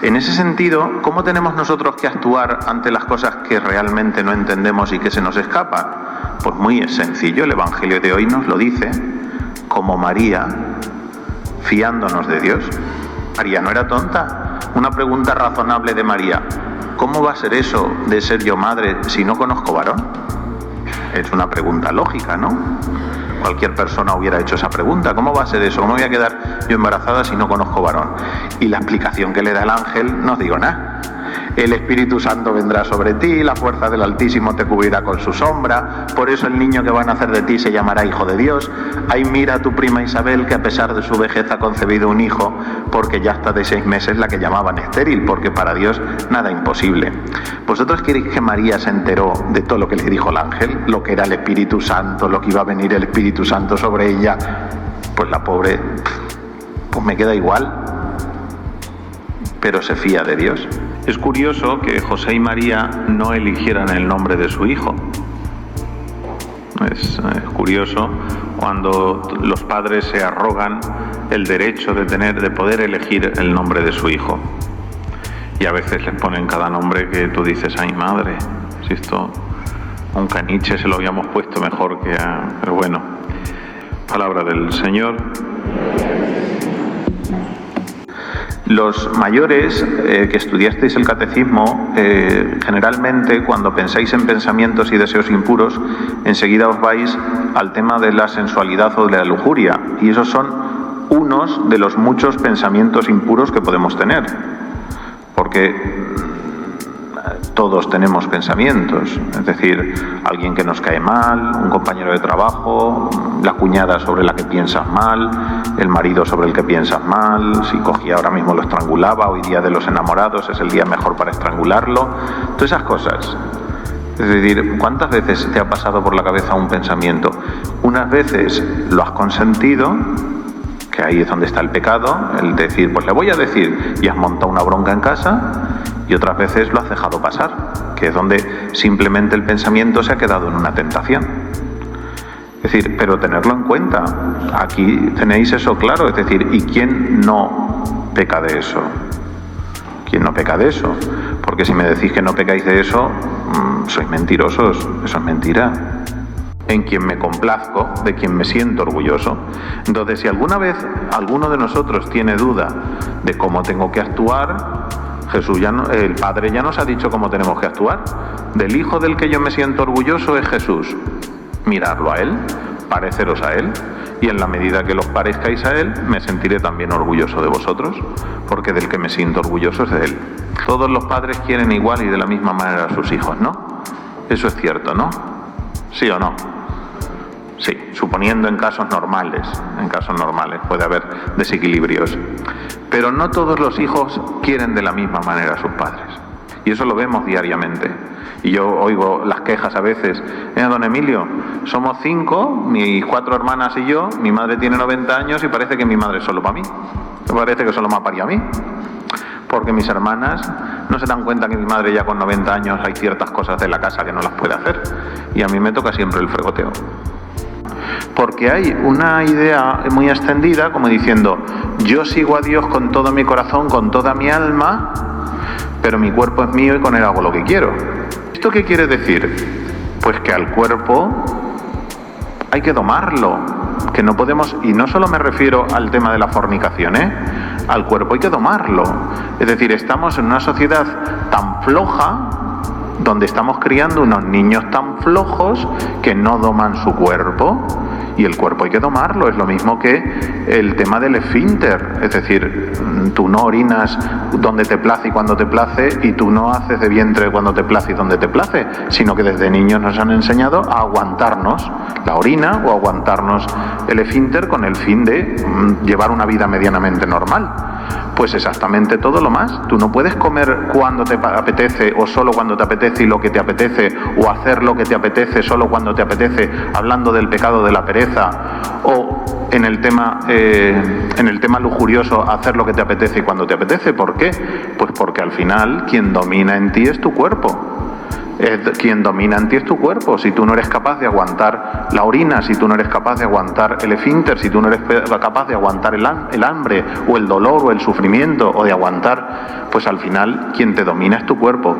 En ese sentido, ¿cómo tenemos nosotros que actuar ante las cosas que realmente no entendemos y que se nos escapan? Pues muy sencillo, el Evangelio de hoy nos lo dice, como María, fiándonos de Dios. María no era tonta. Una pregunta razonable de María: ¿cómo va a ser eso de ser yo madre si no conozco varón? Es una pregunta lógica, ¿no? Cualquier persona hubiera hecho esa pregunta: ¿cómo va a ser eso? ¿Cómo me voy a quedar yo embarazada si no conozco varón? Y la explicación que le da el ángel no os digo nada. El Espíritu Santo vendrá sobre ti, la fuerza del Altísimo te cubrirá con su sombra, por eso el niño que va a nacer de ti se llamará Hijo de Dios. Ay, mira a tu prima Isabel, que a pesar de su vejez ha concebido un hijo, porque ya está de 6 meses, la que llamaban estéril, porque para Dios nada imposible. ¿Vosotros queréis que María se enteró de todo lo que le dijo el ángel? Lo que era el Espíritu Santo, lo que iba a venir el Espíritu Santo sobre ella. Pues la pobre, pues me queda igual, pero se fía de Dios. Es curioso que José y María no eligieran el nombre de su hijo. Es curioso cuando los padres se arrogan el derecho de poder elegir el nombre de su hijo. Y a veces les ponen cada nombre que tú dices: ay madre, si esto a un caniche se lo habíamos puesto mejor que a... Pero bueno, palabra del Señor. Los mayores que estudiasteis el catecismo, generalmente cuando pensáis en pensamientos y deseos impuros, enseguida os vais al tema de la sensualidad o de la lujuria, y esos son unos de los muchos pensamientos impuros que podemos tener, porque todos tenemos pensamientos, es decir, alguien que nos cae mal, un compañero de trabajo, la cuñada sobre la que piensas mal, el marido sobre el que piensas mal, si cogía ahora mismo lo estrangulaba, hoy día de los enamorados es el día mejor para estrangularlo, todas esas cosas. Es decir, ¿cuántas veces te ha pasado por la cabeza un pensamiento? Unas veces lo has consentido, que ahí es donde está el pecado, el decir, pues le voy a decir, y has montado una bronca en casa, y otras veces lo has dejado pasar, que es donde simplemente el pensamiento se ha quedado en una tentación. Es decir, pero tenerlo en cuenta, aquí tenéis eso claro, es decir, ¿y quién no peca de eso? ¿Quién no peca de eso? Porque si me decís que no pecáis de eso, sois mentirosos, eso es mentira. En quien me complazco, de quien me siento orgulloso. Entonces, si alguna vez alguno de nosotros tiene duda de cómo tengo que actuar, Jesús el Padre ya nos ha dicho cómo tenemos que actuar. Del Hijo del que yo me siento orgulloso es Jesús. Mirarlo a Él, pareceros a Él, y en la medida que los parezcáis a Él, me sentiré también orgulloso de vosotros, porque del que me siento orgulloso es de Él. Todos los padres quieren igual y de la misma manera a sus hijos, ¿no? Eso es cierto, ¿no? ¿Sí o no? Sí, suponiendo en casos normales puede haber desequilibrios. Pero no todos los hijos quieren de la misma manera a sus padres. Y eso lo vemos diariamente. Y yo oigo las quejas a veces: don Emilio, somos 5, mis 4 hermanas y yo, mi madre tiene 90 años y parece que mi madre es solo para mí. Parece que solo me ha parido a mí. Porque mis hermanas no se dan cuenta que mi madre ya con 90 años hay ciertas cosas de la casa que no las puede hacer. Y a mí me toca siempre el fregoteo. Porque hay una idea muy extendida como diciendo: yo sigo a Dios con todo mi corazón, con toda mi alma, pero mi cuerpo es mío y con él hago lo que quiero. ¿Esto qué quiere decir? Pues que al cuerpo hay que domarlo, que no podemos, y no solo me refiero al tema de la fornicación, al cuerpo hay que domarlo. Es decir, estamos en una sociedad tan floja, donde estamos criando unos niños tan flojos que no doman su cuerpo, y el cuerpo hay que domarlo. Es lo mismo que el tema del esfínter, es decir, tú no orinas donde te place y cuando te place, y tú no haces de vientre cuando te place y donde te place, sino que desde niños nos han enseñado a aguantarnos la orina o aguantarnos el esfínter con el fin de llevar una vida medianamente normal. Pues exactamente todo lo más. Tú no puedes comer cuando te apetece o solo cuando te apetece y lo que te apetece, o hacer lo que te apetece solo cuando te apetece, hablando del pecado de la pereza, o en el tema lujurioso, hacer lo que te apetece y cuando te apetece. ¿Por qué? Pues porque al final quien domina en ti es tu cuerpo. Quien domina en ti es tu cuerpo. Si tú no eres capaz de aguantar la orina si tú no eres capaz de aguantar el esfínter, si tú no eres capaz de aguantar el hambre o el dolor o el sufrimiento o de aguantar, pues al final quien te domina es tu cuerpo.